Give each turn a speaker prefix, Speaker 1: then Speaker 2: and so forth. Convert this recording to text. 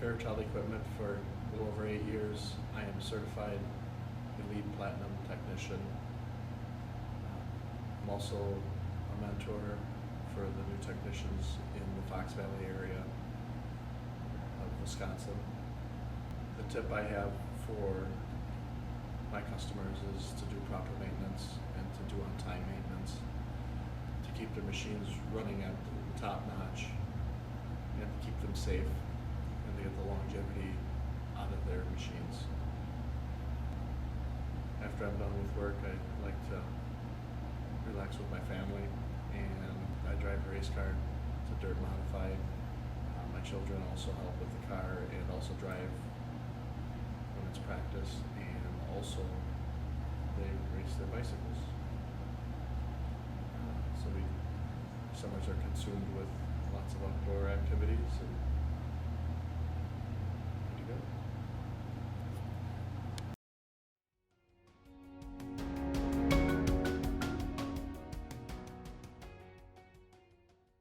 Speaker 1: Fairchild Equipment for a little over 8 years. I am certified Elite Platinum Technician. I'm also a mentor for the new technicians in the Fox Valley area of Wisconsin. The tip I have for my customers is to do proper maintenance and to do on-time maintenance, to keep their machines running at the top notch and to keep them safe and to get the longevity out of their machines. After I'm done with work, I like to relax with my family, and I drive a race car. It's a dirt modified. My children also help with the car and also drive when it's practice, and also they race their bicycles. So summers are consumed with lots of outdoor activities, and